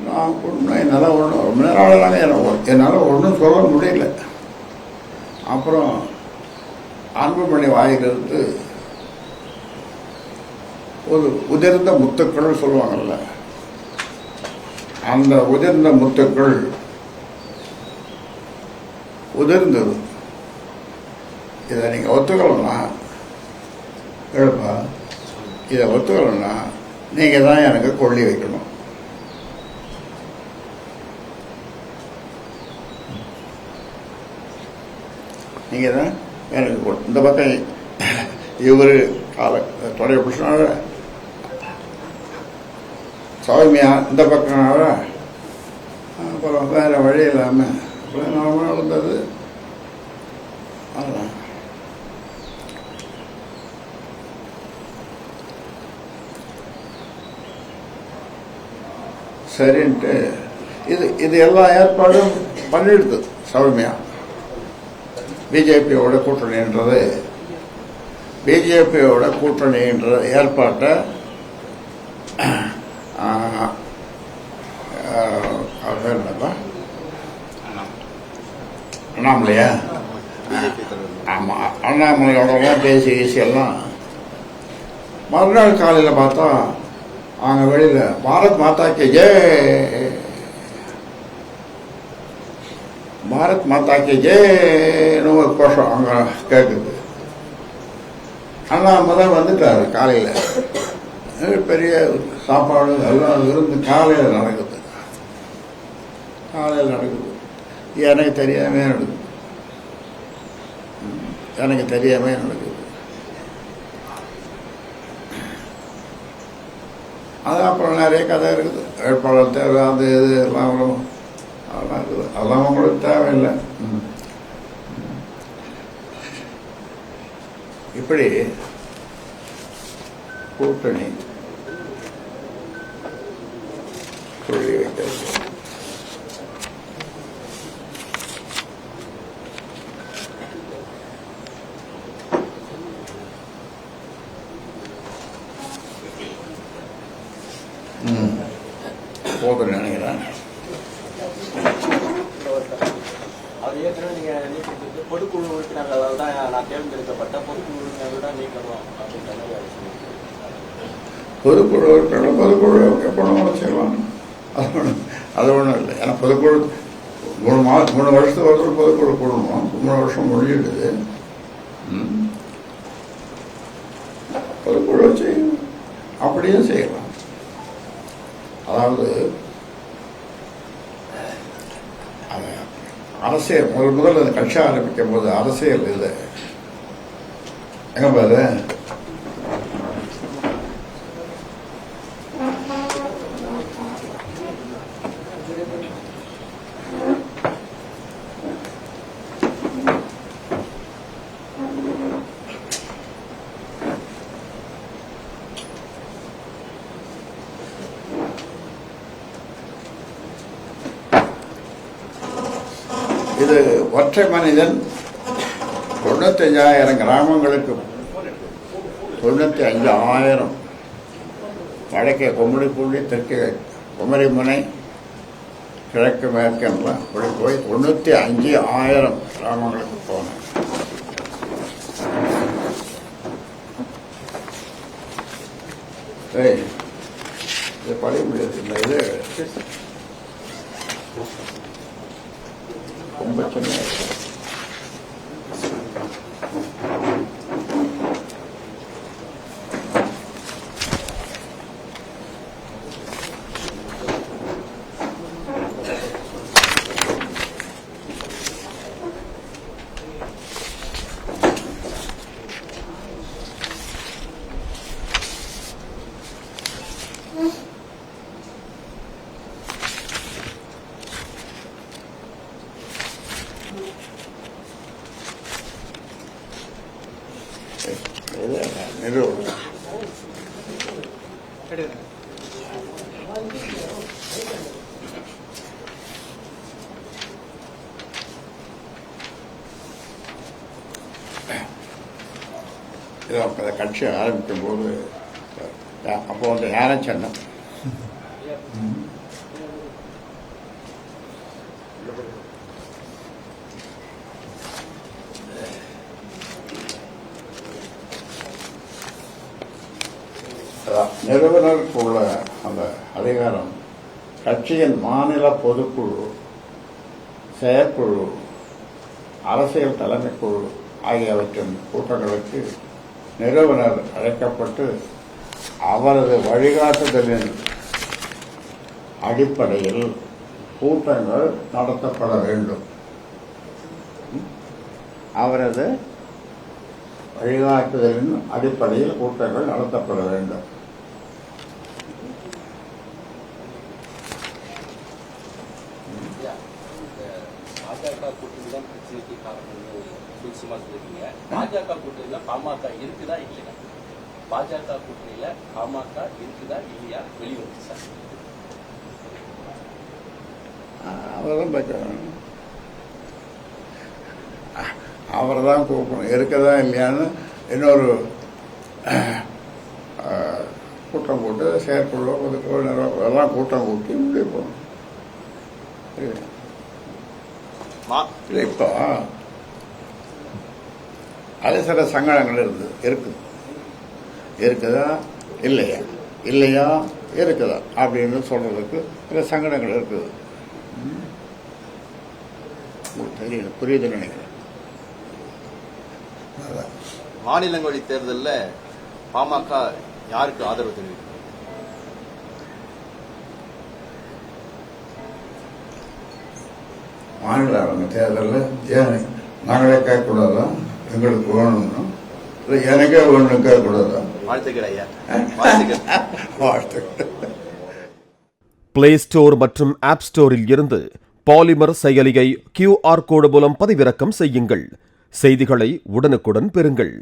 நான் ஒன்றும் என்னால் ஒன்றும் ரொம்ப நேரம் ஆடலாங்க என்னால் ஒன்றும் சொல்ல முடியல. அப்புறம் அன்புமணி வாயிலிருந்து ஒரு உதிர்ந்த முத்துக்கள் சொல்லுவாங்கல்ல, அந்த உதிர்ந்த முத்துக்கள் உதிர்ந்தது. இதை நீங்கள் ஒத்துக்கலன்னா எழுப்பா, இதை ஒத்துக்கலன்னா நீங்கள் தான் எனக்கு கொள்ளி வைக்கணும். நீங்கள் தான் எனக்கு இந்த பக்கம் இவர் தொடைய பிடிச்சினால சௌமியா இந்த பக்கம் அப்புறம் வேறு வழி இல்லாமல் நாம நடந்தது. அதுதான் சரின்ட்டு இது எல்லா ஏற்பாடும் பண்ணிடுது சௌமியா. பிஜேபியோட கூட்டணின்றது பிஜேபியோட கூட்டணின்ற ஏற்பாட்டை என்னப்பா அண்ணாமலையா? ஆமாம், அண்ணாமலையோடலாம் பேசி எல்லாம் மறுநாள் காலையில் பார்த்தா அவங்க வெளியில் பாரத் மாதா கே ஜெய், பாரத் மாதா கே ஜெய்னு ஒரு கோஷம் அங்கே கேட்குது. அண்ணாமலை வந்துட்டார் காலையில். பெரிய சாப்பாடு எல்லாம் விருந்து காலையில் நடக்குது. எனக்கு தெரியாமே நடக்குது. அது அப்புறம் நிறைய கதை இருக்குது. வேட்பாளர் தேவை, அது இது எல்லாம் அதெல்லாம் இருக்குது. அதெல்லாம் உங்களுக்கு தேவையில்லை. இப்படி கூட்டணி சொல்லி வைக்கிறது. போதும் நினைக்கிறேன். பொதுக்குழு உறுப்பினர்கள் தான் நான் தேர்ந்தெடுக்கப்பட்ட பொதுக்குழு உறுப்பினர்கள் தான் நீக்கணும் அப்படின்ற மாதிரி பொதுக்குழு உறுப்பினர் பொதுக்குழு எப்போ செய்யலாம். அது ஒன்றும் இல்லை. ஏன்னா பொதுக்குழு 3 வருஷத்துக்கு ஒருத்தர் பொதுக்குழு கூடணும். 3 வருஷம் முடிஞ்சிடுது. பொதுக்குழு வச்சு அப்படியும் செய்யலாம். அதாவது அரசியல் முதல்ல அந்த கட்சி ஆரம்பிக்கும் போது அரசியல் இல்லை. எங்க பாரு, இது ஒற்றை மனிதன் 95,000 கிராமங்களுக்கு 95,000 வடக்கே கும்மிடிப்பூண்டி, தெற்கே குமரிமுனை, கிழக்கு மேற்கெல்லாம் அப்படி போய் 95,000 கிராமங்களுக்கு போனேன். இது படிக்க முடியாது. இந்த இது ரொம்ப சின்ன கட்சி ஆரம்பிக்கும் போது அப்போ வந்து யாரும் சொன்னேன் நிறுவனருக்கு உள்ள அந்த அதிகாரம் கட்சியின் மாநில பொதுக்குழு, செயற்குழு, அரசியல் தலைமைக்குழு ஆகியவற்றின் கூட்டங்களுக்கு நிறுவனர் அழைக்கப்பட்டு அவரது வழிகாட்டுதலின் அடிப்படையில் கூட்டங்கள் நடத்தப்பட வேண்டும். அவரது வழிகாட்டுதலின் அடிப்படையில் கூட்டங்கள் நடத்தப்பட வேண்டும். பாஜக கூட்டணி தான் பிரச்சனைக்கு காரணம்னு சும்மா சொல்லிருக்கீங்க. பாஜக கூட்டணியில பாமக இருக்குதா இல்லையா? பாஜக கூட்டணியில பாமக இருக்குதா இல்லையா வெளிவந்து சார்? அவர் தான் கூப்பிடணும். இருக்கதா இல்லையான்னு இன்னொரு கூட்டம் போட்டு செயற்குழு பொதுக்குழு எல்லாம் கூட்டம் கூட்டி முடிவு போகணும். இப்போ அது சில சங்கடங்கள் இருக்குதா இல்லையா இருக்குதா அப்படின்னு சொல்றதுக்கு சில சங்கடங்கள் இருக்குது. தெரியல, புரியுதுன்னு நினைக்கிறேன். மாநிலங்களவை தேர்தலில் பாமக யாருக்கு ஆதரவு தெரிவிக்கும்? மாநில தேர்தலில் ஏன் நாங்களே கேட்கக்கூடாதா? எங்களுக்கு வேணும்னா இல்லை எனக்கே ஒன்று கேட்கக்கூடாதா? வாழ்த்துக்கள் ஐயா. வாழ்த்துக்கள். பிளே ஸ்டோர் மற்றும் ஆப் ஸ்டோரில் இருந்து பாலிமர் செயலியை QR கோடு மூலம் பதிவிறக்கம் செய்யுங்கள். செய்திகளை உடனுக்குடன் பெறுங்கள்.